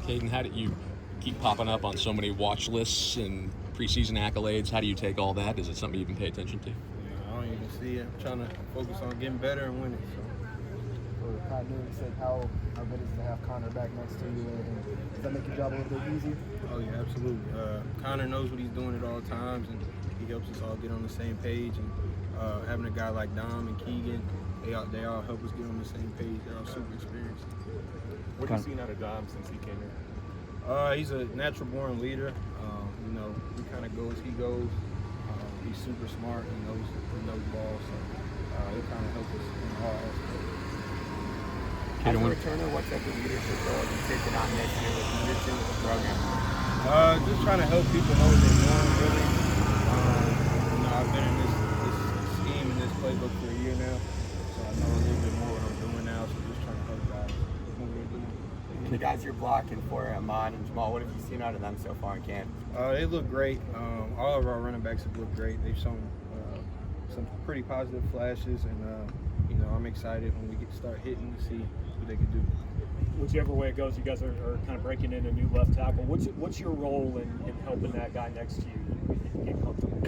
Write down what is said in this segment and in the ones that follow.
Cayden, how did you keep popping up on so many watch lists and preseason accolades? How do you take all that? Is it something you can pay attention to? Yeah, I don't even see it. I'm trying to focus on getting better and winning. For continuity sake, how good is it to have Connor back next to you, and does that make your job a little bit easier? Oh yeah, absolutely. Connor knows what he's doing at all times, and he helps us all get on the same page. And having a guy like Dom and Keegan, they all help us get on the same page. They're all super experienced. What have you seen out of Dom since he came here? He's a natural-born leader. We kind of go as he goes. He's super smart. He knows ball, so he'll kind of help us in all aspects. As a returner, what's like the leadership role you've taken on this year with leadership with the program? Just trying to help people know what they're doing, really. I've been in this scheme and this playbook for a year now, so I know a little bit more what I'm doing now, so just trying to help guys know what they're doing. The guys you're blocking for, Ahmad and Jamal, what have you seen out of them so far in camp? They look great. All of our running backs have looked great. They've shown some pretty positive flashes, and I'm excited when we start hitting to see what they can do. Whichever way it goes, you guys are kind of breaking in a new left tackle. What's your role in helping that guy next to you get comfortable?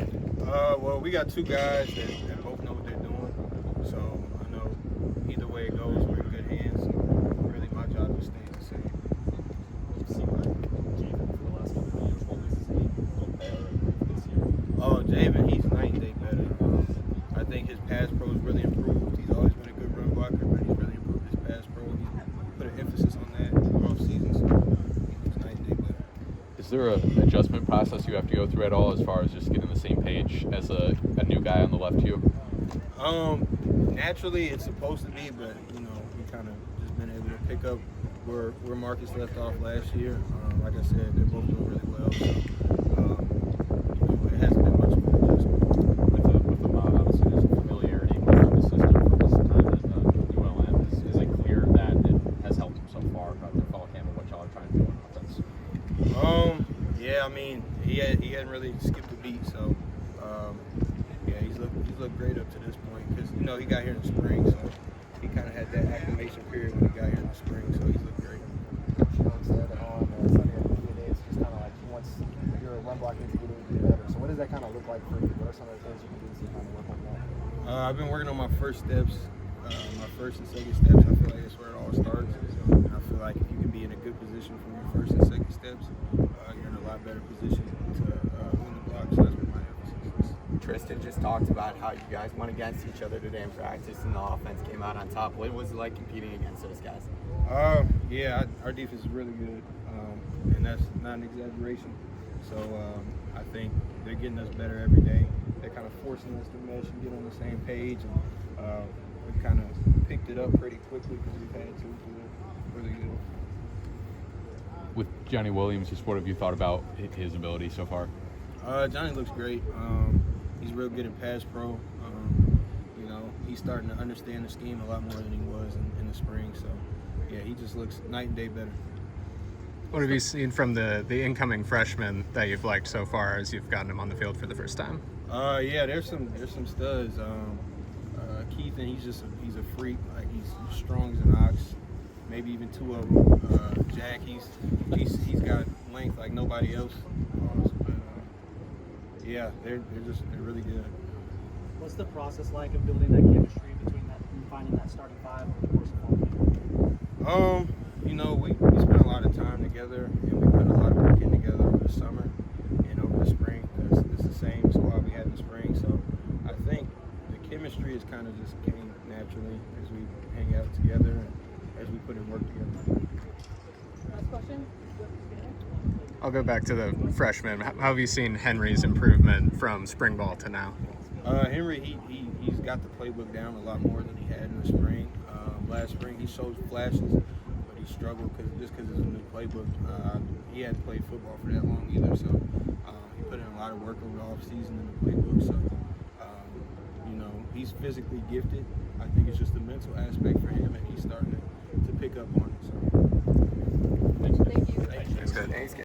Well, we got two guys that both know what they're doing, so I know either way it goes, we're in good hands. So really, my job is staying the same. You've seen Cayden for the last couple of years. What does he look better this year? Oh, Javen, he's night and day better. I think his pass pro has really improved. He's always been a good run blocker, but he's really improved his pass pro. He put an emphasis on that off season, so he's night and day better. Is there an adjustment process you have to go through at all as far as just getting the same page as a new guy on the left to you? Naturally, it's supposed to be, but we kind of just been able to pick up where Marcus left off last year. Like I said, they're both doing really well, so it hasn't been much of an adjustment. With Ahmad, obviously there's a familiarity with the system from his time at ULM. Is it clear that it has helped him so far throughout the fall camp and what y'all are trying to do on offense? Yeah, I mean, he hadn't really skipped a beat, so he's looked great up to this point because he got here in the spring, so he kind of had that acclimation period when he got here in the spring, so he's looked great. Coach said on Sunday at media day, it's just kind of like he wants your run blocking to get better. So what does that kind of look like for you? What are some of the things you can do to kind of work on that? I've been working on my first steps, my first and second steps. I feel like that's where it all starts. And I feel like if you can be in a good position from your first and second steps, you're in a lot better position to win the block. So that's what my emphasis is. Tristan just talked about how you guys went against each other today in practice and the offense came out on top. What was it like competing against those guys? Our defense is really good, and that's not an exaggeration. So I think they're getting us better every day. They're kind of forcing us to mesh and get on the same page, and we kind of picked it up pretty quickly because we've had to. So they're really good. With Johnny Williams, just what have you thought about his ability so far? Johnny looks great. He's real good in pass pro. He's starting to understand the scheme a lot more than he was in the spring. So, yeah, he just looks night and day better. What have you seen from the incoming freshmen that you've liked so far as you've gotten him on the field for the first time? There's some studs. Keithan, he's a freak. Like he's strong as an ox. Maybe even two of them. Jack, he's got length like nobody else. They're really good. What's the process like of building that chemistry between that and finding that starting five over the course of fall camp? We spent a lot of time together, and we put a lot of work in together over the summer and over the spring. It's the same squad we had in the spring, so I think the chemistry is kind of just came naturally as we hang out together and as we put in work together. Last question. I'll go back to the freshman. How have you seen Henry's improvement from spring ball to now? Henry, he's got the playbook down a lot more than he had in the spring. Last spring he showed flashes, but he struggled because it's a new playbook. He hadn't played football for that long either, so he put in a lot of work over the offseason in the playbook. So, he's physically gifted. I think it's just the mental aspect for him, and he's starting to pick up on it. So. Thank you. Thanks, good. Thanks,